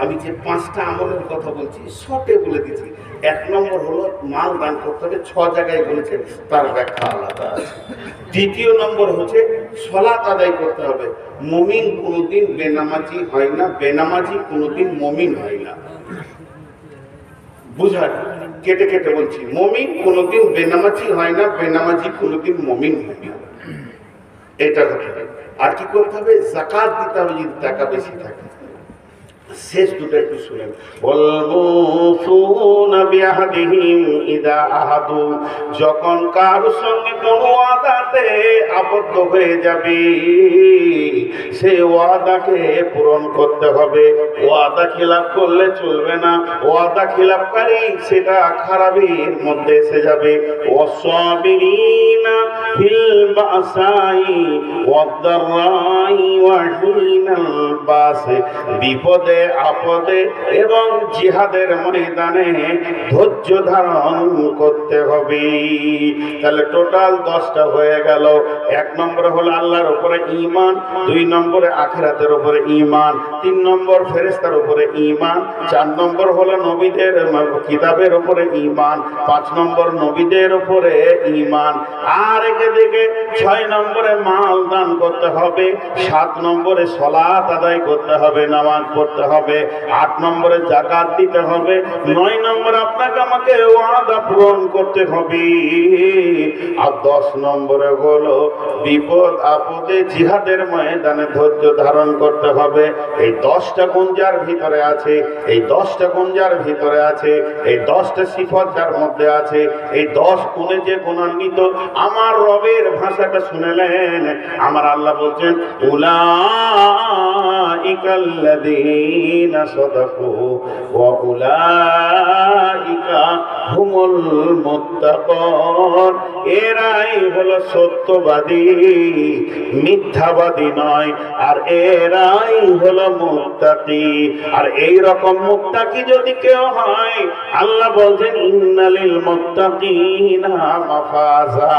আমি যে 5টা আমলের কথা বলছি শর্টে বলে দিচ্ছি। 1 নম্বর হলো মাল দান করতে হবে, 6 জায়গায় বলেছে, তার ব্যাখ্যা আলাদা আছে। 2য় নম্বর হচ্ছে সালাত আদায় করতে হবে। মুমিন কোনোদিন বেনামাজি হয় না, বেনামাজি কোনোদিন মুমিন হয় না। বুঝার কেটে কেটে বলছি, মুমিন কোনোদিন বেনামাজি হয় না, বেনামাজি কোনোদিন মুমিন হয় না। এটা হতে হবে। আর কি করতে হবে? যাকাত দিতে হবে যদি টাকা বেশি থাকে। শেষ দুটো একটু শুনেন। যখন কারোর সঙ্গে কোনো ওয়াদাতে আবদ্ধ হয়ে যাবে, সে ওয়াদাকে পূরণ করতে হবে। ওয়াদা খিলাফ করলে চলবে না। ওয়াদা খিলাফকারী সেটা খারাপের মধ্যে এসে যাবে। ওয়াসসাবিরিনা ফিল বাসাই ওয়াদ-দাররাই ওয়া হিনাল বাস, বিপদে আপদে এবং জিহাদের ময়দানে ধৈর্য ধারণ করতে হবে। তাহলে টোটাল 10টা হয়ে গেল। 1 নম্বর হলো আল্লাহর উপরে ঈমান, 2 নম্বরে আখিরাতের উপরে ঈমান, 3 নম্বর ফেরেশতার উপরে ঈমান, 4 নম্বর হলো নবীদের কিতাবের উপরে ঈমান, 5 নম্বর নবীদের উপরে ঈমান। আর এদিকে 6 নম্বরে মাল দান করতে হবে, 7 নম্বরে সালাত আদায় করতে হবে, নামাজ পড়তে হবে, 8 নম্বরে যাকাত দিতে হবে, 9 নম্বরে আপনাকে আমাকে ওয়াদা পূরণ করতে হবে, আর 10 নম্বরে হলো বিপদ আপদে জিহাদের ময়দানে ধৈর্য ধারণ করতে হবে। এই 10টা গুণ যার ভিতরে আছে, এই 10টা গুণ যার ভিতরে আছে, এই 10টা সিফত যার মধ্যে আছে, এই 10 গুণে যে গুণান্বিত, আমার রবের ভাষাটা শুনেলেন। আমার আল্লাহ বলছেন উলাইকাল্লাযীনা সাদাকু ওয়া উলাইকা হুমুল মুত্তাকুন, এরাই হলো সত্যবাদী, মিথ্যাবাদী নয়, আর এরাই হলো মুত্তাকি। আর এই রকম মুত্তাকি যদি কেউ হয়, আল্লাহ বলছেন ইন্নালিল মুত্তাকিনা মাফাজা।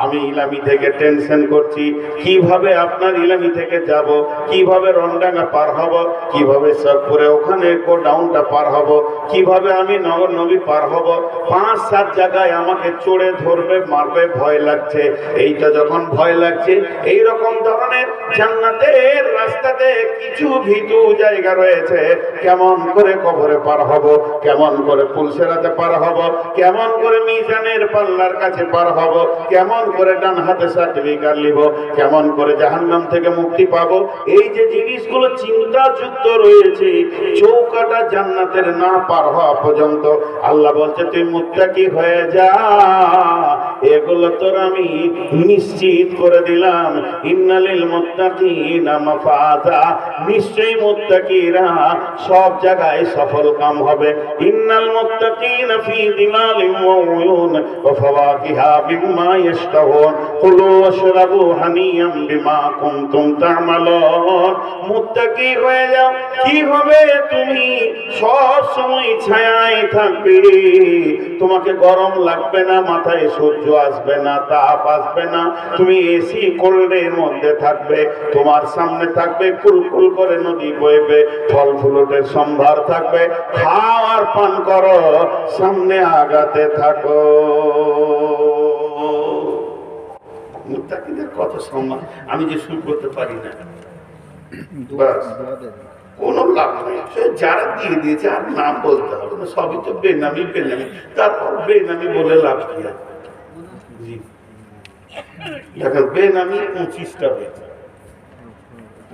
আমি ইলামি থেকে টেনশন করছি কিভাবে আপনার ইলামি থেকে যাব, কিভাবে রংডাঙ্গা পার হব, কিভাবে সবপুরে ওখানে গোডাউনটা পার হব, কিভাবে আমি নগর নবী পার হব। 5-7 জায়গায় আমাকে চড়ে ধরবে, মারবে, ভয় লাগছে। এইটা যখন ভয় লাগছে, এই রকম ধরনের জান্নাতের রাস্তাতে কিছু ভীতু জায়গা রয়েছে। কেমন করে কবরে পার হব, কেমন করে পুলসেরাতে পার হব, কেমন করে মিজানের পাল্লার কাছে পার হব, কেমন করে ডান হাতে সার্টিফিকেট নিব, কেমন করে জাহান্নাম থেকে মুক্তি পাবো, এই যে জিনিসগুলো চিন্তাযুক্ত রয়েছে, চৌকাটা জান্নাতের না পার হওয়া পর্যন্ত আল্লাহ বলছে তুই মুত্তাকি হয়ে যা। এগুলো তোর আমি নিশ্চিত করে দিলাম। ইন্নালিল মুত্তাকিনা মাফাজা, নিশ্চয়ই মুত্তাকিরা সব জায়গায় সফল কাম হবে। ইন্নাল মুত্তাকিনা ফি যিলালিন ওয়া উয়ুন ওয়া ফাওয়াকিহা বিমা ইয়াশতাহুন কুলু ওয়াশরাবু হানিয়াম বিমা কুনতুম তা'মালুন। মুত্তাকি হয়ে যাও, কি হবে? তুমি সব সময় ছায়ায় থাকবে, তোমাকে গরম লাগবে না, মাথায় সূর্য আসবে না, তাপ আসবে না, তুমি এসি কোল্ডের মধ্যে থাকবে, তোমার সামনে থাকবে কুলকুল করে নদী বইবে, ফল ফুলটের সম্ভার থাকবে, খাও আর পান করো, সামনে আগাতে থাকো। মুত্তাকিদের কত সম্মান, আমি যে শুরু করতে পারি না, কোনো লাভ নেই। যারা দিয়ে দিয়েছে আর নাম বলতে হবে না, সবই তো বেনামি বেনামি, তারপর বেনামি বলে লাভ কি? দেখেন বেনামি 25টা হয়েছে,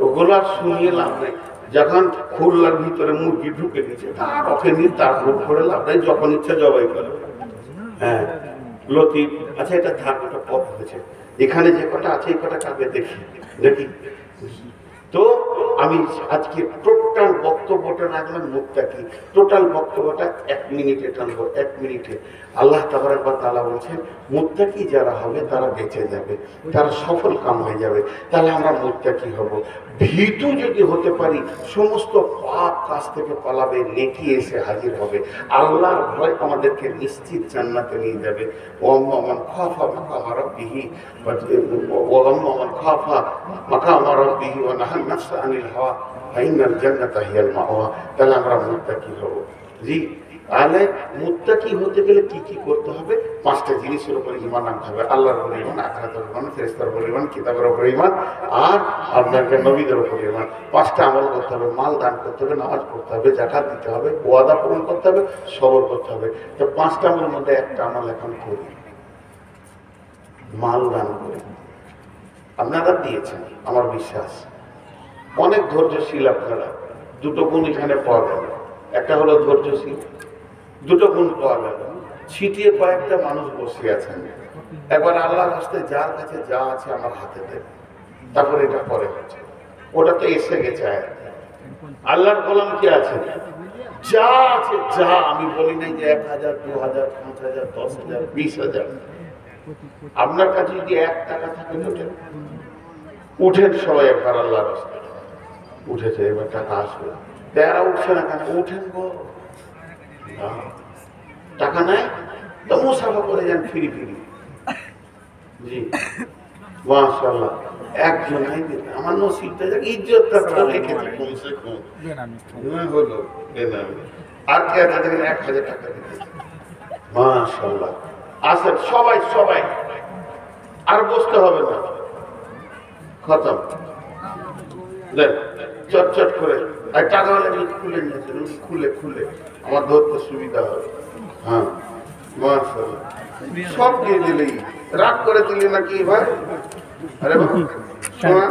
ওগুলো আর শুনিয়ে লাভ নেই। যখন খুলনার ভিতরে মুরগি ঢুকে গেছে তার ওখানে তার ভোট করে লাভ নেই, যখন ইচ্ছা জবাই করে। হ্যাঁ লতিফ, আচ্ছা এটা থাক, ওটা পথ হয়েছে। এখানে যে কটা আছে এই কটা কাকে দেখি দেখি। তো আমি আজকে টোটাল বক্তব্যটা রাখলাম মুত্তাকি। টোটাল বক্তব্যটা 1 মিনিটে টানবো, 1 মিনিটে। আল্লাহ তাবারক ওয়া তাআলা বলছেন মুত্তাকি যারা হবে তারা বেঁচে যাবে, তারা সফল কাম হয়ে যাবে। তাহলে আমরা মুত্তাকি হব। ভীতু যদি হতে পারি, সমস্ত পাপ কাজ থেকে পালাবে, নেকি এসে হাজির হবে। আল্লাহর ভয় আমাদেরকে নিশ্চিত জান্নাতে নিয়ে যাবে। ওয়াম্মা মান খাফা মাকামা রাব্বিহি ওয়া আম্মা মান খাফা মাকামা রাব্বিহি ওয়া নাহা নাফসা আনিল হাওয়া ফাইনাল জান্নাতা হিয়াল মাওয়া। তাহলে আমরা মুত্তাকি হব। জি, তাহলে মুত্তাকি হতে গেলে কি কি করতে হবে? 5টা জিনিসের উপর ঈমান আনতে হবে। আল্লাহর উপর ঈমান, আখিরাতের উপর ঈমান, ফেরেশতার উপর ঈমান, কিতাবের উপর ঈমান, আর আপনাকে নবীদের উপর ঈমান। 5টা আমল করতে হবে। মাল দান করতে হবে, নামাজ পড়তে হবে, যাকাত দিতে হবে, ওয়াদা পূরণ করতে হবে, সবর করতে হবে। তো 5টা আমলের মধ্যে একটা আমল এখন করি, মাল দান করি। আপনারা দিয়েছেন, আমার বিশ্বাস। অনেক ধৈর্যশীল আপনারা। 2টো গুণ এখানে পাওয়া গেল। একটা হলো ধৈর্যশীল, 2টো গুণ পাওয়া গেল। ছিটিয়ে কয়েকটা মানুষ বসে আছেন। একবার আল্লাহর রাস্তায় যার কাছে যা আছে আমার হাতে দেন, তারপরে এটা পরে হচ্ছে। ওটা তো এসে গেছে। আল্লাহর গোলাম কি আছে? যা আছে যা। আমি বলি নাই যে 1000, 2000, 5000, 10000, 20000। আপনার কাছে যদি 1 টাকা থাকে ওঠেন, উঠেন সবাই একবার আল্লাহর রাস্তায়। উঠেছে, এবার টাকা আসবে। তারা উঠছে না কেন? উঠেন গো। টাকা নাই তো মুসাফা করে যান ফিরি ফিরি। জি, মাশাআল্লাহ। একজন আমার নসিবটা ইজ্জতটা রেখেছে, কমসে কম হলো বেনামি। আর কে তাদের 1000 টাকা দিতেছে। মাশাআল্লাহ। আসেন সবাই সবাই, আর বসতে হবে না, খতম। দেন চটচট করে। আর টাকা হলে খুলে নিয়েছেন, খুলে খুলে আমার ধরতে সুবিধা হবে। হ্যাঁ, মাশাআল্লাহ। সব দিয়ে দিলেই রাগ করে দিলে নাকি ভাই? আরে বাবা, শোনা